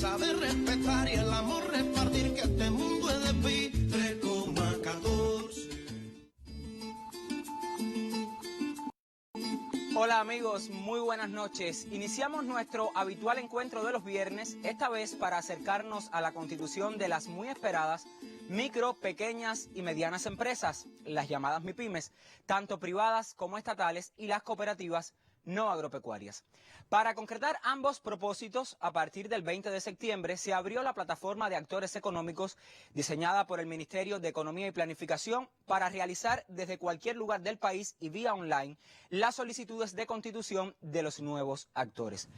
saber respetar y el amor repartir, que este mundo es de pi 3,14. Hola amigos, muy buenas noches. Iniciamos nuestro habitual encuentro de los viernes, esta vez para acercarnos a la constitución de las muy esperadas micro, pequeñas y medianas empresas, las llamadas MIPYMES, tanto privadas como estatales, y las cooperativas no agropecuarias. Para concretar ambos propósitos, a partir del 20 de septiembre se abrió la plataforma de actores económicos diseñada por el Ministerio de Economía y Planificación para realizar desde cualquier lugar del país y vía online las solicitudes de constitución de los nuevos actores.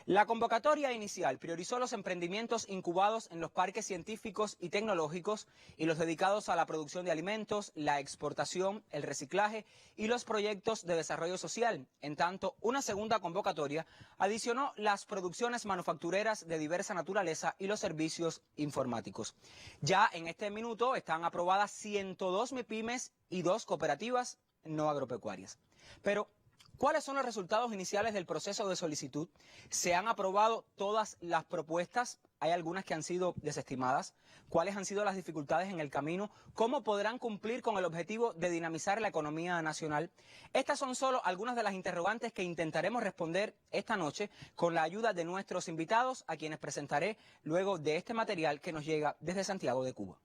La convocatoria inicial priorizó los emprendimientos incubados en los parques científicos y tecnológicos y los dedicados a la producción de alimentos, la exportación, el reciclaje y los proyectos de desarrollo social. En tanto, una segunda convocatoria adicionó las producciones manufactureras de diversa naturaleza y los servicios informáticos. Ya en este minuto están aprobadas 102 MIPYMES y 2 cooperativas no agropecuarias. Pero ¿cuáles son los resultados iniciales del proceso de solicitud? ¿Se han aprobado todas las propuestas? ¿Hay algunas que han sido desestimadas? ¿Cuáles han sido las dificultades en el camino? ¿Cómo podrán cumplir con el objetivo de dinamizar la economía nacional? Estas son solo algunas de las interrogantes que intentaremos responder esta noche con la ayuda de nuestros invitados, a quienes presentaré luego de este material que nos llega desde Santiago de Cuba.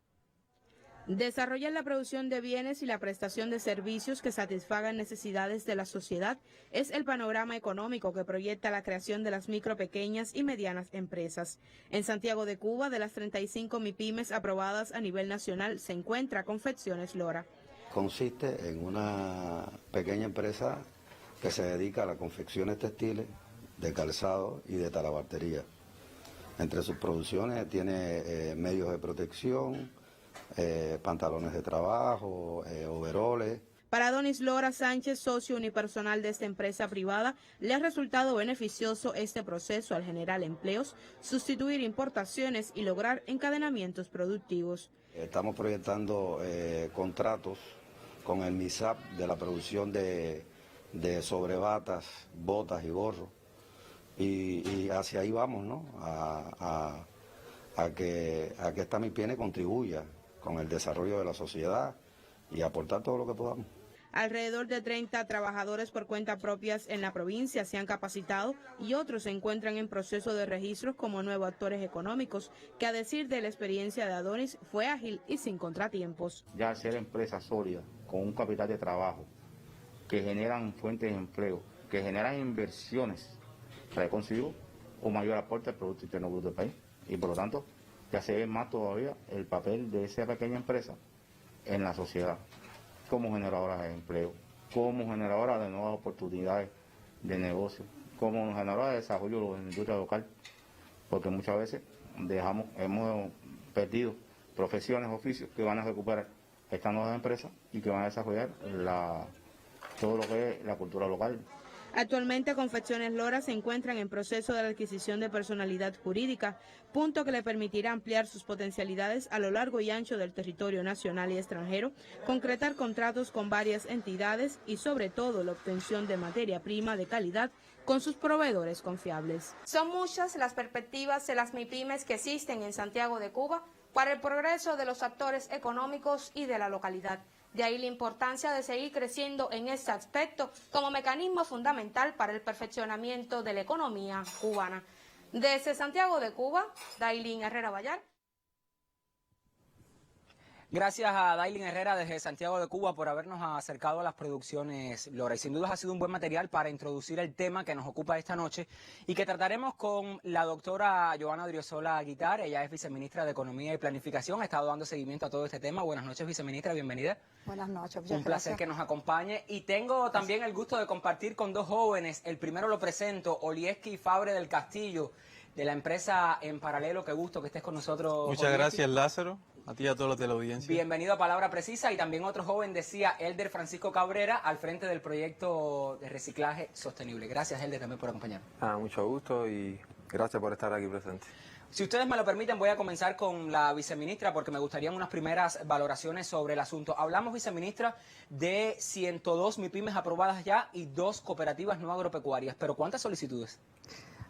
Desarrollar la producción de bienes y la prestación de servicios que satisfagan necesidades de la sociedad es el panorama económico que proyecta la creación de las micro, pequeñas y medianas empresas. En Santiago de Cuba, de las 35 MIPYMES aprobadas a nivel nacional, se encuentra Confecciones Lora. Consiste en una pequeña empresa que se dedica a las confecciones textiles, de calzado y de talabartería. Entre sus producciones tiene medios de protección, pantalones de trabajo, overoles. Para Adonis Lora Sánchez, socio unipersonal de esta empresa privada, le ha resultado beneficioso este proceso al generar empleos, sustituir importaciones y lograr encadenamientos productivos. Estamos proyectando contratos con el MISAP de la producción de sobrebatas, botas y gorros. Y hacia ahí vamos, ¿no? A que esta MIPYME contribuya con el desarrollo de la sociedad y aportar todo lo que podamos. Alrededor de 30 trabajadores por cuenta propias en la provincia se han capacitado y otros se encuentran en proceso de registros como nuevos actores económicos, que a decir de la experiencia de Adonis fue ágil y sin contratiempos. Ya ser empresas sólidas, con un capital de trabajo, que generan fuentes de empleo, que generan inversiones, trae consigo un mayor aporte al Producto Interno Bruto del país y por lo tanto ya se ve más todavía el papel de esa pequeña empresa en la sociedad, como generadora de empleo, como generadora de nuevas oportunidades de negocio, como generadora de desarrollo de la industria local, porque muchas veces hemos perdido profesiones, oficios que van a recuperar estas nuevas empresas y que van a desarrollar todo lo que es la cultura local. Actualmente Confecciones Lora se encuentran en proceso de la adquisición de personalidad jurídica, punto que le permitirá ampliar sus potencialidades a lo largo y ancho del territorio nacional y extranjero, concretar contratos con varias entidades y sobre todo la obtención de materia prima de calidad con sus proveedores confiables. Son muchas las perspectivas de las MIPYMES que existen en Santiago de Cuba para el progreso de los actores económicos y de la localidad. De ahí la importancia de seguir creciendo en este aspecto como mecanismo fundamental para el perfeccionamiento de la economía cubana. Desde Santiago de Cuba, Dailin Herrera Vallar. Gracias a Dailin Herrera desde Santiago de Cuba por habernos acercado a las producciones Lora. Y sin duda ha sido un buen material para introducir el tema que nos ocupa esta noche y que trataremos con la doctora Joana Odriozola Guitart. Ella es viceministra de Economía y Planificación. Ha estado dando seguimiento a todo este tema. Buenas noches, viceministra. Bienvenida. Buenas noches. Un placer que nos acompañe. Y tengo también el gusto de compartir con dos jóvenes. El primero lo presento, Olieski Fabre del Castillo, de la empresa En Paralelo. Qué gusto que estés con nosotros. Muchas gracias, Lázaro. A ti y a todos los de la audiencia. Bienvenido a Palabra Precisa. Y también otro joven decía, Elder Francisco Cabrera, al frente del proyecto de reciclaje sostenible. Gracias, Elder, también por acompañarnos. Mucho gusto y gracias por estar aquí presente. Si ustedes me lo permiten, voy a comenzar con la viceministra porque me gustarían unas primeras valoraciones sobre el asunto. Hablamos, viceministra, de 102 MIPYMES aprobadas ya y 2 cooperativas no agropecuarias. ¿Pero cuántas solicitudes?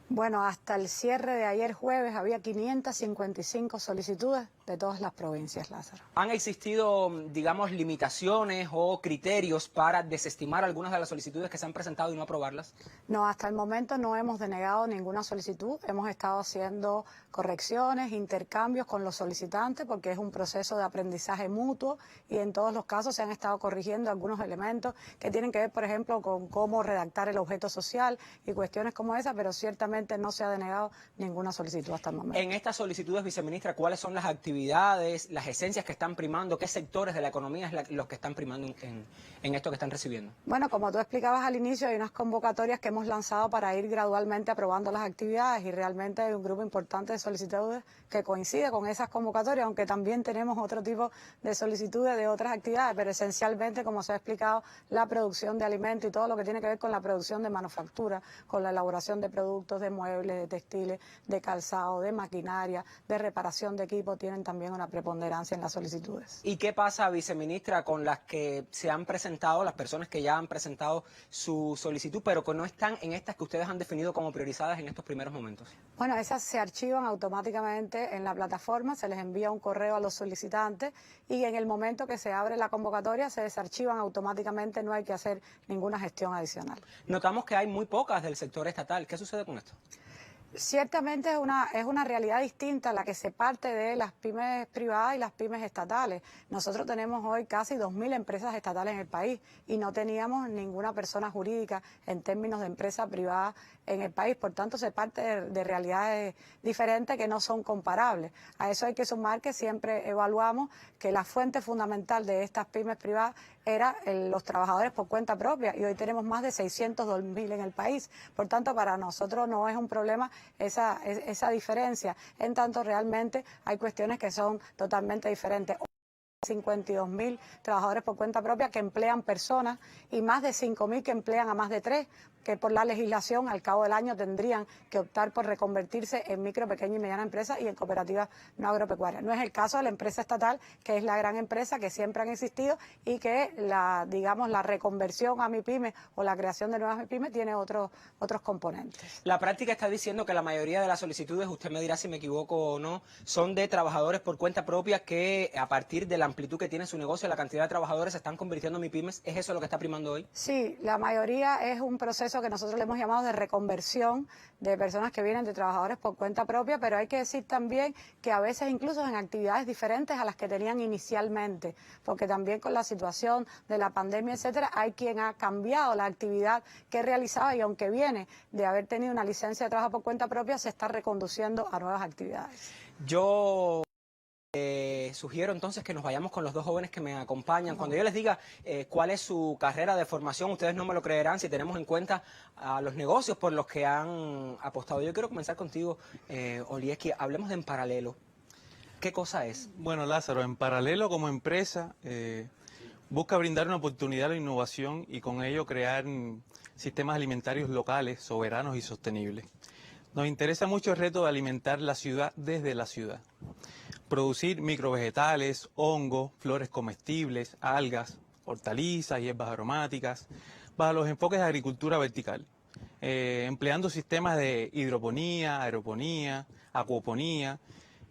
Bueno, hasta el cierre de ayer jueves había 555 solicitudes de todas las provincias, Lázaro. ¿Han existido, digamos, limitaciones o criterios para desestimar algunas de las solicitudes que se han presentado y no aprobarlas? No, hasta el momento no hemos denegado ninguna solicitud. Hemos estado haciendo correcciones, intercambios con los solicitantes porque es un proceso de aprendizaje mutuo y en todos los casos se han estado corrigiendo algunos elementos que tienen que ver, por ejemplo, con cómo redactar el objeto social y cuestiones como esa, pero ciertamente no se ha denegado ninguna solicitud hasta el momento. En estas solicitudes, viceministra, ¿cuáles son las actividades, las esencias que están primando? ¿Qué sectores de la economía es los que están primando en esto que están recibiendo? Bueno, como tú explicabas al inicio, hay unas convocatorias que hemos lanzado para ir gradualmente aprobando las actividades y realmente hay un grupo importante de solicitudes que coincide con esas convocatorias, aunque también tenemos otro tipo de solicitudes de otras actividades, pero esencialmente, como se ha explicado, la producción de alimentos y todo lo que tiene que ver con la producción de manufactura, con la elaboración de productos, de muebles, de textiles, de calzado, de maquinaria, de reparación de equipo, tienen también una preponderancia en las solicitudes. ¿Y qué pasa, viceministra, con las que se han presentado, las personas que ya han presentado su solicitud, pero que no están en estas que ustedes han definido como priorizadas en estos primeros momentos? Bueno, esas se archivan automáticamente en la plataforma, se les envía un correo a los solicitantes y en el momento que se abre la convocatoria se desarchivan automáticamente, no hay que hacer ninguna gestión adicional. Notamos que hay muy pocas del sector estatal. ¿Qué sucede con esto? Ciertamente es una realidad distinta la que se parte de las pymes privadas y las pymes estatales. Nosotros tenemos hoy casi 2.000 empresas estatales en el país y no teníamos ninguna persona jurídica en términos de empresa privada en el país. Por tanto, se parte de realidades diferentes que no son comparables. A eso hay que sumar que siempre evaluamos que la fuente fundamental de estas pymes privadas era los trabajadores por cuenta propia y hoy tenemos más de 602.000 en el país. Por tanto, para nosotros no es un problema esa diferencia, en tanto realmente hay cuestiones que son totalmente diferentes. 52.000 trabajadores por cuenta propia que emplean personas y más de 5.000 que emplean a más de 3, que por la legislación al cabo del año tendrían que optar por reconvertirse en micro, pequeña y mediana empresa y en cooperativas no agropecuarias. No es el caso de la empresa estatal, que es la gran empresa que siempre han existido y que la reconversión a MIPYME o la creación de nuevas MIPYME tiene otros componentes. La práctica está diciendo que la mayoría de las solicitudes, usted me dirá si me equivoco o no, son de trabajadores por cuenta propia que a partir de la amplitud que tiene su negocio, la cantidad de trabajadores se están convirtiendo en MIPYMES. ¿Es eso lo que está primando hoy? Sí, la mayoría es un proceso que nosotros le hemos llamado de reconversión de personas que vienen de trabajadores por cuenta propia, pero hay que decir también que a veces incluso en actividades diferentes a las que tenían inicialmente, porque también con la situación de la pandemia, etcétera, hay quien ha cambiado la actividad que realizaba y aunque viene de haber tenido una licencia de trabajo por cuenta propia, se está reconduciendo a nuevas actividades. Yo sugiero entonces que nos vayamos con los dos jóvenes que me acompañan. Cuando yo les diga cuál es su carrera de formación, ustedes no me lo creerán si tenemos en cuenta los negocios por los que han apostado. Yo quiero comenzar contigo, Olieski. Hablemos de En Paralelo. ¿Qué cosa es? Bueno, Lázaro, En Paralelo como empresa busca brindar una oportunidad a la innovación y con ello crear sistemas alimentarios locales, soberanos y sostenibles. Nos interesa mucho el reto de alimentar la ciudad desde la ciudad. Producir microvegetales, hongos, flores comestibles, algas, hortalizas, hierbas aromáticas, bajo los enfoques de agricultura vertical, empleando sistemas de hidroponía, aeroponía, acuoponía,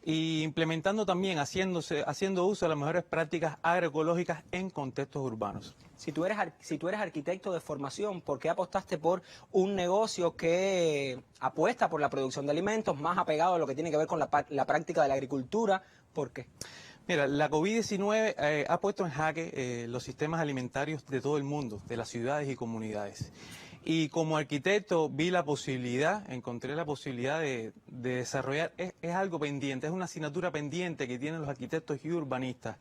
y implementando también, haciendo uso de las mejores prácticas agroecológicas en contextos urbanos. Si tú eres arquitecto de formación, ¿por qué apostaste por un negocio que apuesta por la producción de alimentos, más apegado a lo que tiene que ver con la práctica de la agricultura? ¿Por qué? Mira, la COVID-19 ha puesto en jaque los sistemas alimentarios de todo el mundo, de las ciudades y comunidades. Y como arquitecto encontré la posibilidad de desarrollar, es algo pendiente, es una asignatura pendiente que tienen los arquitectos y urbanistas.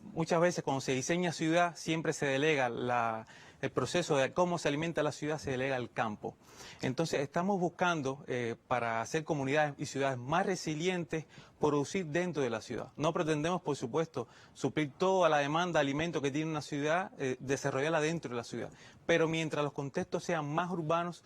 Muchas veces cuando se diseña ciudad siempre se delega el proceso de cómo se alimenta la ciudad, se delega al campo. Entonces estamos buscando para hacer comunidades y ciudades más resilientes, producir dentro de la ciudad. No pretendemos, por supuesto, suplir toda la demanda de alimentos que tiene una ciudad, desarrollarla dentro de la ciudad. Pero mientras los contextos sean más urbanos,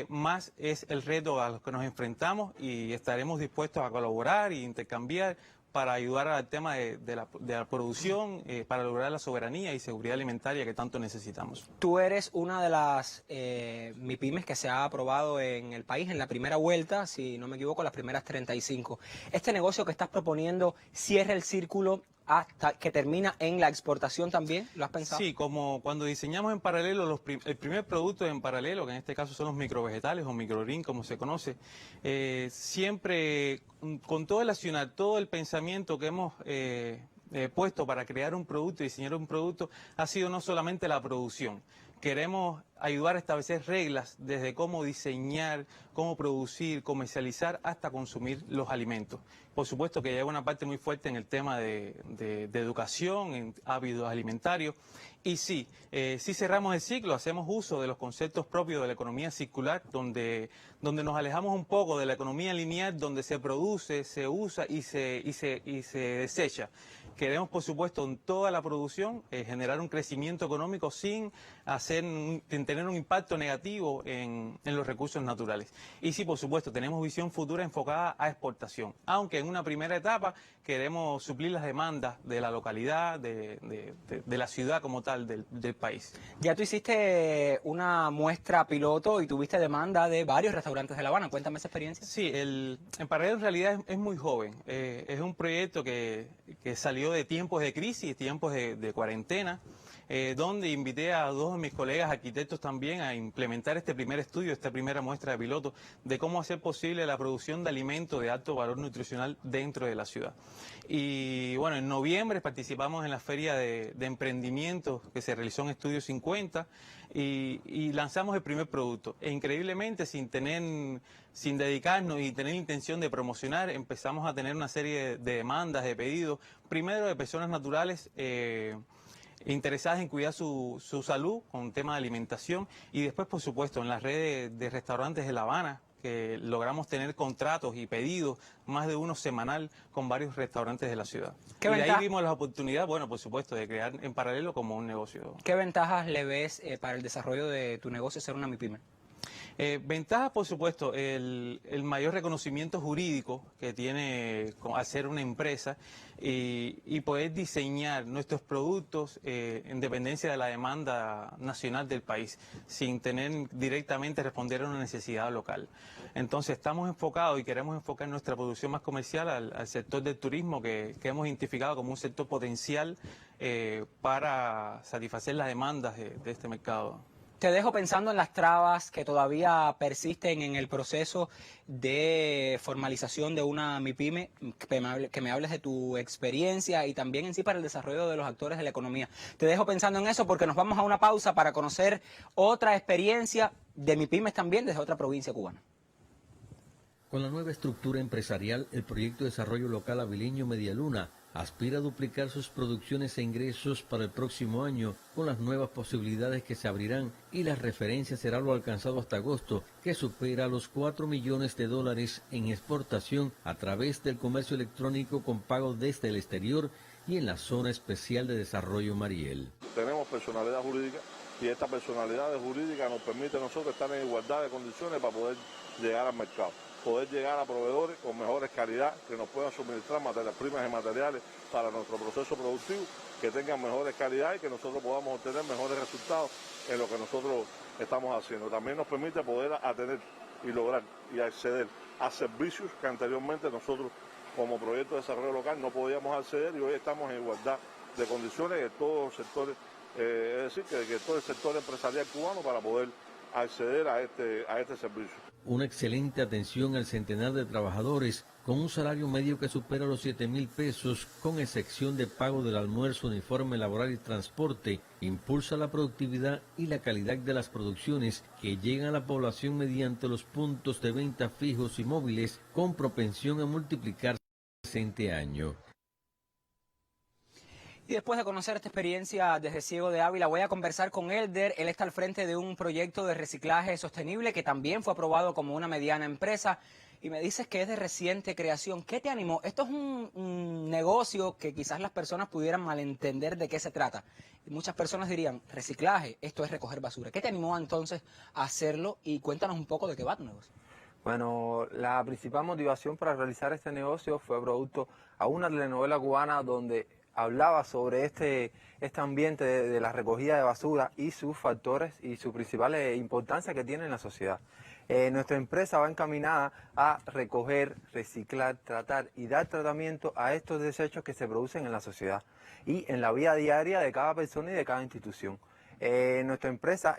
más es el reto a los que nos enfrentamos y estaremos dispuestos a colaborar e intercambiar para ayudar al tema de la producción, para lograr la soberanía y seguridad alimentaria que tanto necesitamos. Tú eres una de las MIPYMES que se ha aprobado en el país en la primera vuelta, si no me equivoco, las primeras 35. ¿Este negocio que estás proponiendo cierra el círculo hasta que termina en la exportación también? ¿Lo has pensado? Sí, como cuando diseñamos en paralelo el primer producto en paralelo, que en este caso son los microvegetales o microgreen, como se conoce, siempre con todo el pensamiento que hemos puesto para crear un producto y diseñar un producto, ha sido no solamente la producción. Queremos ayudar a establecer reglas desde cómo diseñar, cómo producir, comercializar, hasta consumir los alimentos. Por supuesto que lleva una parte muy fuerte en el tema de educación, en hábitos alimentarios. Y sí, sí cerramos el ciclo, hacemos uso de los conceptos propios de la economía circular, donde nos alejamos un poco de la economía lineal, donde se produce, se usa y se desecha. Queremos, por supuesto, en toda la producción generar un crecimiento económico sin tener un impacto negativo en los recursos naturales. Y sí, por supuesto, tenemos visión futura enfocada a exportación, aunque en una primera etapa queremos suplir las demandas de la localidad, de la ciudad como tal, del país. Ya tú hiciste una muestra piloto y tuviste demanda de varios restaurantes de La Habana. Cuéntame esa experiencia. Sí, en paralelo en realidad es muy joven. Es un proyecto que salió de tiempos de crisis, tiempos de cuarentena, donde invité a dos de mis colegas arquitectos también a implementar este primer estudio, esta primera muestra de piloto, de cómo hacer posible la producción de alimentos de alto valor nutricional dentro de la ciudad. Y bueno, en noviembre participamos en la feria de emprendimientos que se realizó en Estudio 50 y lanzamos el primer producto. E increíblemente, sin dedicarnos y tener intención de promocionar, empezamos a tener una serie de demandas, de pedidos, primero de personas naturales interesadas en cuidar su salud con temas de alimentación, y después, por supuesto, en las redes de restaurantes de La Habana, que logramos tener contratos y pedidos, más de uno semanal, con varios restaurantes de la ciudad. Y de ahí vimos la oportunidad, bueno, por supuesto, de crear en paralelo como un negocio. ¿Qué ventajas le ves para el desarrollo de tu negocio ser una MIPYME? Ventajas, por supuesto, el mayor reconocimiento jurídico que tiene al ser una empresa y poder diseñar nuestros productos en dependencia de la demanda nacional del país, sin tener directamente responder a una necesidad local. Entonces estamos enfocados y queremos enfocar nuestra producción más comercial al sector del turismo, que hemos identificado como un sector potencial para satisfacer las demandas de este mercado. Te dejo pensando en las trabas que todavía persisten en el proceso de formalización de una MIPYME, que me hables de tu experiencia y también en sí para el desarrollo de los actores de la economía. Te dejo pensando en eso porque nos vamos a una pausa para conocer otra experiencia de MIPYMEs también desde otra provincia cubana. Con la nueva estructura empresarial, el proyecto de desarrollo local Avileño Medialuna aspira a duplicar sus producciones e ingresos para el próximo año con las nuevas posibilidades que se abrirán, y la referencia será lo alcanzado hasta agosto, que supera los $4 millones en exportación a través del comercio electrónico con pago desde el exterior y en la zona especial de desarrollo Mariel. Tenemos personalidad jurídica y esta personalidad jurídica nos permite a nosotros estar en igualdad de condiciones para poder llegar al mercado, poder llegar a proveedores con mejores calidad, que nos puedan suministrar materias primas y materiales para nuestro proceso productivo, que tengan mejores calidad y que nosotros podamos obtener mejores resultados en lo que nosotros estamos haciendo. También nos permite poder atender y lograr y acceder a servicios que anteriormente nosotros como proyecto de desarrollo local no podíamos acceder, y hoy estamos en igualdad de condiciones en todos los sectores, es decir, que todo el sector empresarial cubano, para poder acceder a este servicio. Una excelente atención al centenar de trabajadores con un salario medio que supera los $7,000, con excepción de pago del almuerzo, uniforme laboral y transporte, impulsa la productividad y la calidad de las producciones que llegan a la población mediante los puntos de venta fijos y móviles, con propensión a multiplicarse el presente año. Y después de conocer esta experiencia desde Ciego de Ávila, voy a conversar con Elder. Él está al frente de un proyecto de reciclaje sostenible que también fue aprobado como una mediana empresa. Y me dices que es de reciente creación. ¿Qué te animó? Esto es un negocio que quizás las personas pudieran malentender de qué se trata. Y muchas personas dirían, reciclaje, esto es recoger basura. ¿Qué te animó entonces a hacerlo? Y cuéntanos un poco de qué va tu negocio. Bueno, la principal motivación para realizar este negocio fue producto a una telenovela cubana donde hablaba sobre este ambiente de la recogida de basura y sus factores y su principal importancia que tiene en la sociedad. Nuestra empresa va encaminada a recoger, reciclar, tratar y dar tratamiento a estos desechos que se producen en la sociedad y en la vida diaria de cada persona y de cada institución. Nuestra empresa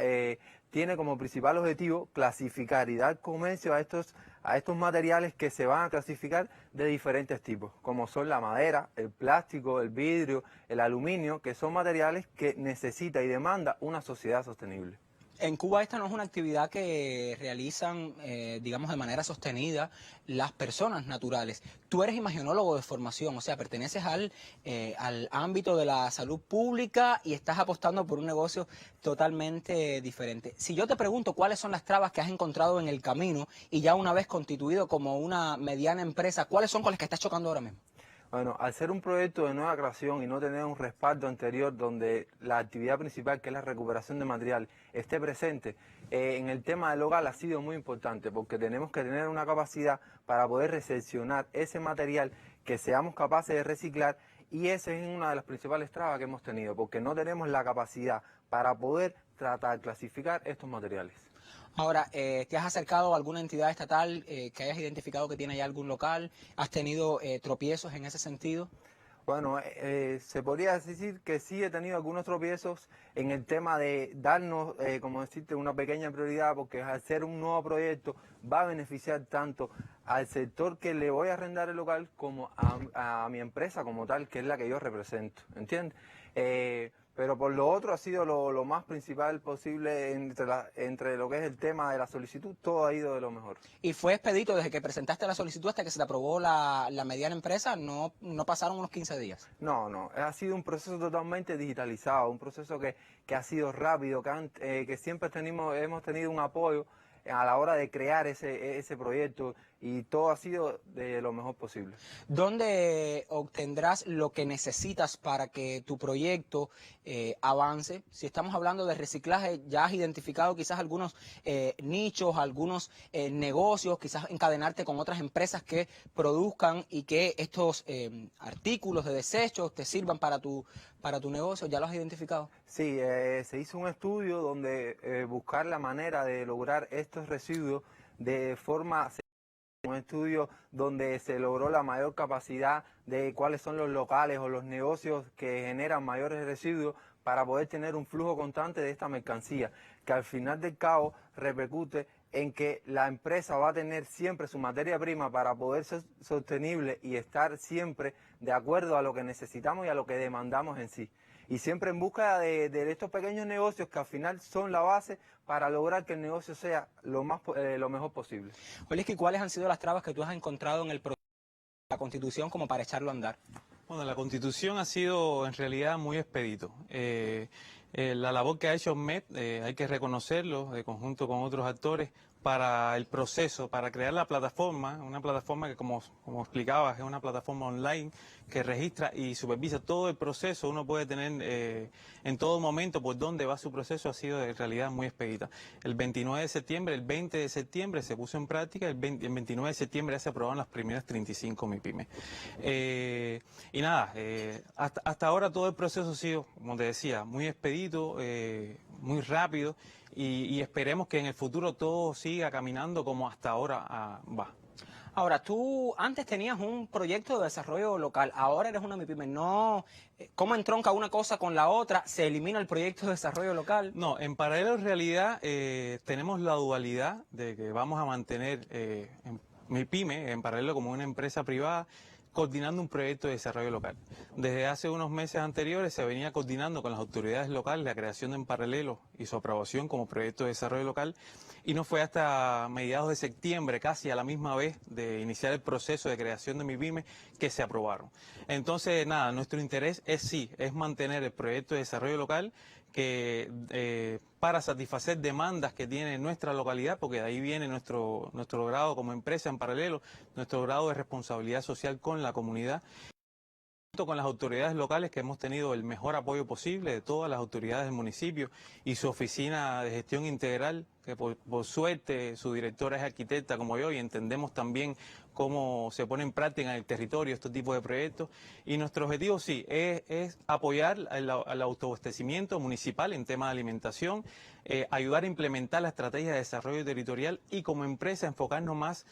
tiene como principal objetivo clasificar y dar comercio a estos materiales que se van a clasificar de diferentes tipos, como son la madera, el plástico, el vidrio, el aluminio, que son materiales que necesita y demanda una sociedad sostenible. En Cuba esta no es una actividad que realizan, digamos, de manera sostenida las personas naturales. Tú eres imagenólogo de formación, o sea, perteneces al ámbito de la salud pública y estás apostando por un negocio totalmente diferente. Si yo te pregunto cuáles son las trabas que has encontrado en el camino y ya una vez constituido como una mediana empresa, ¿cuáles son con las que estás chocando ahora mismo? Bueno, al ser un proyecto de nueva creación y no tener un respaldo anterior donde la actividad principal, que es la recuperación de material, esté presente, en el tema del hogar ha sido muy importante porque tenemos que tener una capacidad para poder recepcionar ese material que seamos capaces de reciclar y esa es una de las principales trabas que hemos tenido porque no tenemos la capacidad para poder tratar, clasificar estos materiales. Ahora, ¿te has acercado a alguna entidad estatal que hayas identificado que tiene ya algún local? ¿Has tenido tropiezos en ese sentido? Bueno, se podría decir que sí he tenido algunos tropiezos en el tema de darnos, como decirte, una pequeña prioridad, porque al ser un nuevo proyecto va a beneficiar tanto al sector que le voy a arrendar el local como a mi empresa como tal, que es la que yo represento, ¿entiendes? Pero por lo otro ha sido lo más principal posible entre lo que es el tema de la solicitud, todo ha ido de lo mejor. ¿Y fue expedito desde que presentaste la solicitud hasta que se te aprobó la mediana empresa? ¿No pasaron unos 15 días? No, ha sido un proceso totalmente digitalizado, un proceso que ha sido rápido, que siempre hemos tenido un apoyo a la hora de crear ese proyecto y todo ha sido de lo mejor posible. ¿Dónde obtendrás lo que necesitas para que tu proyecto avance? Si estamos hablando de reciclaje, ya has identificado quizás algunos nichos, algunos negocios, quizás encadenarte con otras empresas que produzcan y que estos artículos de desechos te sirvan para tu negocio. ¿Ya lo has identificado? Sí, se hizo un estudio donde buscar la manera de lograr estos residuos de forma... Un estudio donde se logró la mayor capacidad de cuáles son los locales o los negocios que generan mayores residuos para poder tener un flujo constante de esta mercancía, que al final del cabo repercute en que la empresa va a tener siempre su materia prima para poder ser sostenible y estar siempre de acuerdo a lo que necesitamos y a lo que demandamos en sí. Y siempre en busca de estos pequeños negocios que al final son la base para lograr que el negocio sea lo mejor posible. Oliski, ¿cuáles han sido las trabas que tú has encontrado en el proceso de la Constitución como para echarlo a andar? Bueno, la Constitución ha sido en realidad muy expedito. La labor que ha hecho MED, hay que reconocerlo, de conjunto con otros actores, para el proceso, para crear la plataforma, una plataforma que como explicabas, es una plataforma online que registra y supervisa todo el proceso. Uno puede tener en todo momento por dónde va su proceso, ha sido en realidad muy expedita. El 29 de septiembre, el 20 de septiembre se puso en práctica, el 29 de septiembre ya se aprobaron las primeras 35 MIPYME. Y nada, hasta ahora todo el proceso ha sido, como te decía, muy expedito, muy rápido. Y esperemos que en el futuro todo siga caminando como hasta ahora va. Ahora, tú antes tenías un proyecto de desarrollo local, ahora eres una MIPYME. No, ¿cómo entronca una cosa con la otra? ¿Se elimina el proyecto de desarrollo local? No, en paralelo en realidad tenemos la dualidad de que vamos a mantener MIPYME en paralelo como una empresa privada, coordinando un proyecto de desarrollo local. Desde hace unos meses anteriores se venía coordinando con las autoridades locales la creación de En Paralelo y su aprobación como proyecto de desarrollo local, y no fue hasta mediados de septiembre, casi a la misma vez de iniciar el proceso de creación de MIPYME, que se aprobaron. Entonces, nada, nuestro interés es mantener el proyecto de desarrollo local que para satisfacer demandas que tiene nuestra localidad, porque de ahí viene nuestro grado como empresa En Paralelo, nuestro grado de responsabilidad social con la comunidad, junto con las autoridades locales, que hemos tenido el mejor apoyo posible de todas las autoridades del municipio y su oficina de gestión integral, que por suerte su directora es arquitecta como yo y entendemos también cómo se pone en práctica en el territorio este tipo de proyectos. Y nuestro objetivo sí es apoyar al autoabastecimiento municipal en temas de alimentación, ayudar a implementar la estrategia de desarrollo territorial y como empresa enfocarnos más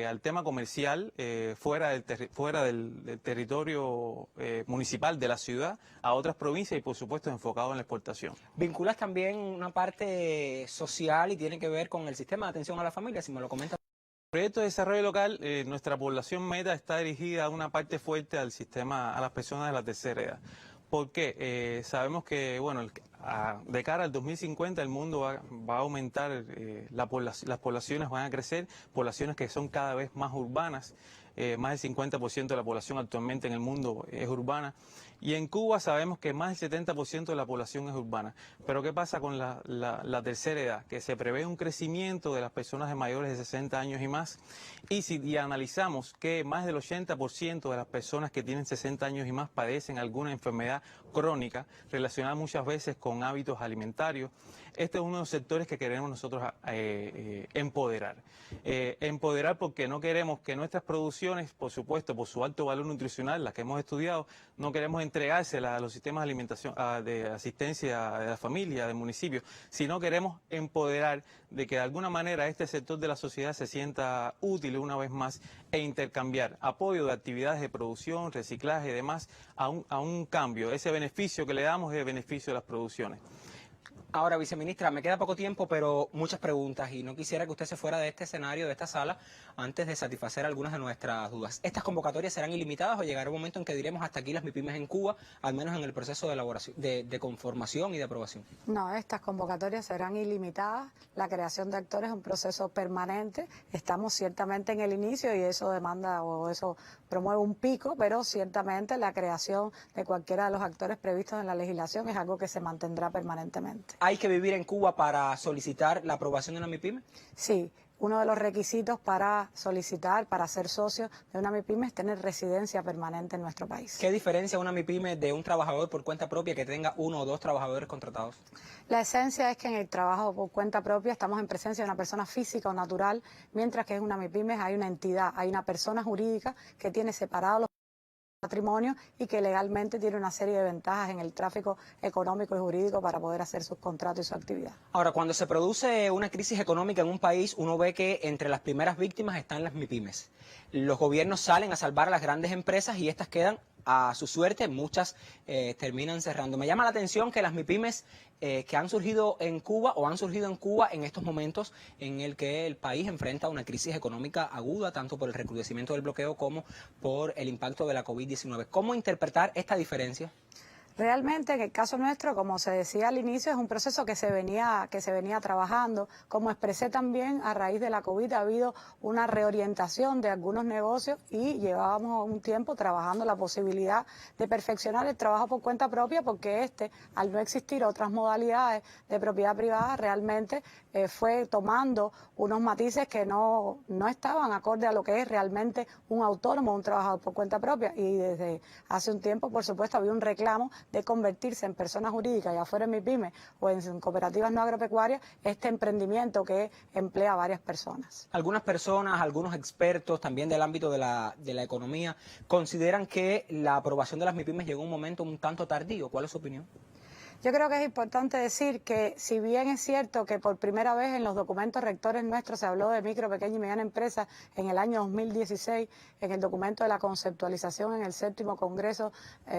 al tema comercial fuera del territorio municipal de la ciudad a otras provincias y por supuesto enfocado en la exportación. Vinculas también una parte social y tiene que ver con el sistema de atención a la familia, si me lo comentas. El proyecto de desarrollo local, nuestra población meta está dirigida a una parte fuerte al sistema, a las personas de la tercera edad. ¿Por qué? Sabemos que, bueno, de cara al 2050 el mundo va a aumentar, las poblaciones van a crecer, poblaciones que son cada vez más urbanas, más del 50% de la población actualmente en el mundo es urbana. Y en Cuba sabemos que más del 70% de la población es urbana. Pero ¿qué pasa con la tercera edad? Que se prevé un crecimiento de las personas de mayores de 60 años y más. Y si analizamos que más del 80% de las personas que tienen 60 años y más padecen alguna enfermedad crónica relacionada muchas veces con hábitos alimentarios, este es uno de los sectores que queremos nosotros empoderar. Empoderar porque no queremos que nuestras producciones, por supuesto, por su alto valor nutricional, las que hemos estudiado, no queremos entregárselas a los sistemas de alimentación, de asistencia de la familia, del municipio, sino queremos empoderar de que de alguna manera este sector de la sociedad se sienta útil una vez más e intercambiar apoyo de actividades de producción, reciclaje y demás a un cambio. Ese beneficio que le damos es el beneficio de las producciones. Ahora, viceministra, me queda poco tiempo, pero muchas preguntas y no quisiera que usted se fuera de este escenario, de esta sala, antes de satisfacer algunas de nuestras dudas. ¿Estas convocatorias serán ilimitadas o llegará un momento en que diremos hasta aquí las MIPYMES en Cuba, al menos en el proceso de elaboración, de conformación y de aprobación? No, estas convocatorias serán ilimitadas. La creación de actores es un proceso permanente. Estamos ciertamente en el inicio y eso demanda o eso promueve un pico, pero ciertamente la creación de cualquiera de los actores previstos en la legislación es algo que se mantendrá permanentemente. ¿Hay que vivir en Cuba para solicitar la aprobación de una MIPYME? Sí, uno de los requisitos para solicitar, para ser socio de una MIPYME es tener residencia permanente en nuestro país. ¿Qué diferencia una MIPYME de un trabajador por cuenta propia que tenga uno o dos trabajadores contratados? La esencia es que en el trabajo por cuenta propia estamos en presencia de una persona física o natural, mientras que en una MIPYME hay una entidad, hay una persona jurídica que tiene separados los patrimonio y que legalmente tiene una serie de ventajas en el tráfico económico y jurídico para poder hacer sus contratos y su actividad. Ahora, cuando se produce una crisis económica en un país, uno ve que entre las primeras víctimas están las MIPYMES. Los gobiernos salen a salvar a las grandes empresas y estas quedan a su suerte, muchas terminan cerrando. Me llama la atención que las MIPYMES que han surgido en Cuba o han surgido en Cuba en estos momentos en el que el país enfrenta una crisis económica aguda, tanto por el recrudecimiento del bloqueo como por el impacto de la COVID-19. ¿Cómo interpretar esta diferencia? Realmente, en el caso nuestro, como se decía al inicio, es un proceso que se venía trabajando. Como expresé también, a raíz de la COVID ha habido una reorientación de algunos negocios y llevábamos un tiempo trabajando la posibilidad de perfeccionar el trabajo por cuenta propia, porque al no existir otras modalidades de propiedad privada, realmente fue tomando unos matices que no estaban acorde a lo que es realmente un autónomo, un trabajador por cuenta propia. Y desde hace un tiempo, por supuesto, había un reclamo de convertirse en personas jurídicas, ya fuera en MIPYME o en cooperativas no agropecuarias, este emprendimiento que emplea a varias personas. Algunas personas, algunos expertos también del ámbito de la economía, consideran que la aprobación de las MIPYMES llegó un momento un tanto tardío. ¿Cuál es su opinión? Yo creo que es importante decir que si bien es cierto que por primera vez en los documentos rectores nuestros se habló de micro, pequeña y mediana empresa en el año 2016, en el documento de la conceptualización en el 7º Congreso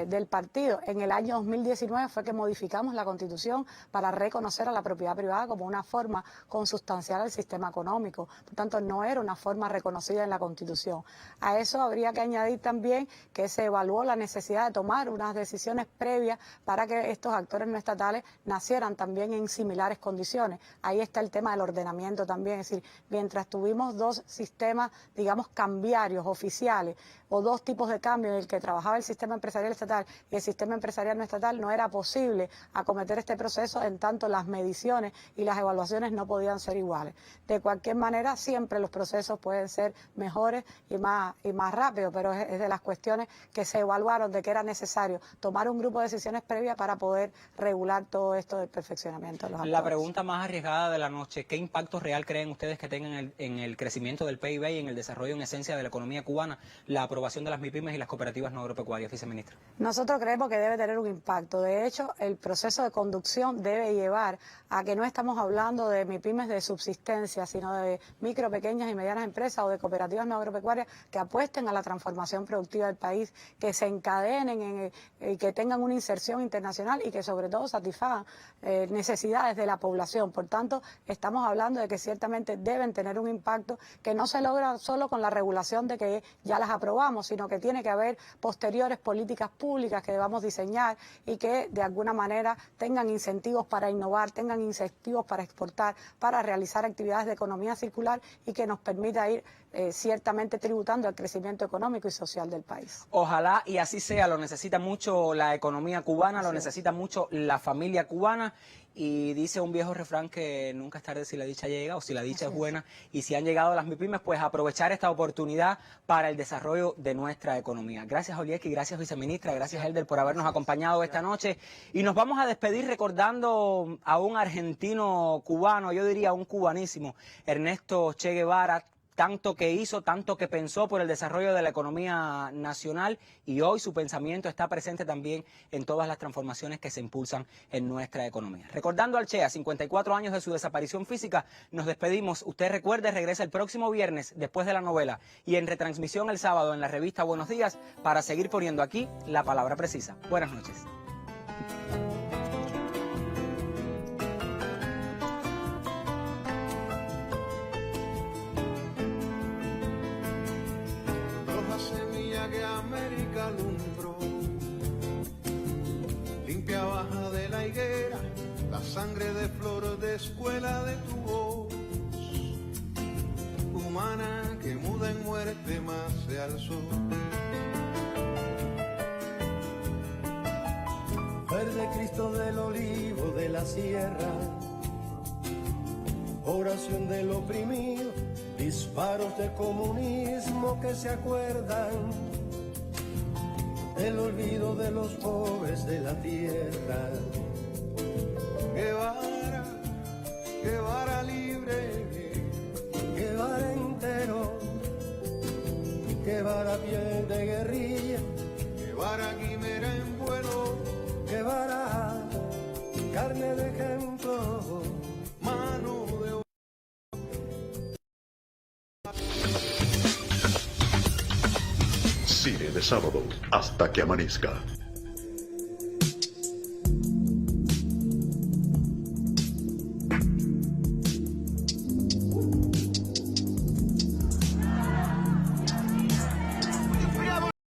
del partido, en el año 2019 fue que modificamos la Constitución para reconocer a la propiedad privada como una forma consustancial al sistema económico. Por tanto, no era una forma reconocida en la Constitución. A eso habría que añadir también que se evaluó la necesidad de tomar unas decisiones previas para que estos actores no estatales nacieran también en similares condiciones. Ahí está el tema del ordenamiento también, es decir, mientras tuvimos dos sistemas, digamos, cambiarios, oficiales, o dos tipos de cambio en el que trabajaba el sistema empresarial estatal y el sistema empresarial no estatal, no era posible acometer este proceso en tanto las mediciones y las evaluaciones no podían ser iguales. De cualquier manera, siempre los procesos pueden ser mejores y más rápidos, pero es de las cuestiones que se evaluaron de que era necesario tomar un grupo de decisiones previas para poder regular todo esto del perfeccionamiento de los La acuerdos. pregunta más arriesgada de la noche, ¿qué impacto real creen ustedes que tengan en el crecimiento del PIB y en el desarrollo en esencia de la economía cubana la aprobación de las MIPYMES y las cooperativas no agropecuarias, viceministra? Nosotros creemos que debe tener un impacto. De hecho, el proceso de conducción debe llevar a que no estamos hablando de MIPYMES de subsistencia, sino de micro, pequeñas y medianas empresas o de cooperativas no agropecuarias que apuesten a la transformación productiva del país, que se encadenen y que tengan una inserción internacional y que sobre todo satisfagan necesidades de la población. Por tanto, estamos hablando de que ciertamente deben tener un impacto que no se logra solo con la regulación de que ya las aprobamos, sino que tiene que haber posteriores políticas públicas que debamos diseñar y que de alguna manera tengan incentivos para innovar, tengan incentivos para exportar, para realizar actividades de economía circular y que nos permita ir ciertamente tributando al crecimiento económico y social del país. Ojalá y así sea, lo necesita mucho la economía cubana, lo necesita mucho la familia cubana. Y dice un viejo refrán que nunca es tarde si la dicha llega o si la dicha es buena. Y si han llegado las MIPYMES, pues aprovechar esta oportunidad para el desarrollo de nuestra economía. Gracias, Olieski, gracias, viceministra, gracias, Helder, por habernos acompañado esta noche. Y nos vamos a despedir recordando a un argentino cubano, yo diría un cubanísimo, Ernesto Che Guevara, tanto que hizo, tanto que pensó por el desarrollo de la economía nacional, y hoy su pensamiento está presente también en todas las transformaciones que se impulsan en nuestra economía. Recordando al Che, a 54 años de su desaparición física, nos despedimos. Usted recuerde, regresa el próximo viernes después de la novela y en retransmisión el sábado en la revista Buenos Días para seguir poniendo aquí la palabra precisa. Buenas noches. Que América alumbró, limpia baja de la higuera, la sangre de flor de escuela de tu voz, humana que muda en muerte más se alzó. Verde Cristo del olivo de la sierra, oración del oprimido, disparos de comunismo que se acuerdan del olvido de los pobres de la tierra. Guevara, Guevara libre, Guevara entero, Guevara piel de guerrilla, Guevara quimera en vuelo, Guevara carne de ejemplo, mano de oro. Cine de sábado hasta que amanezca.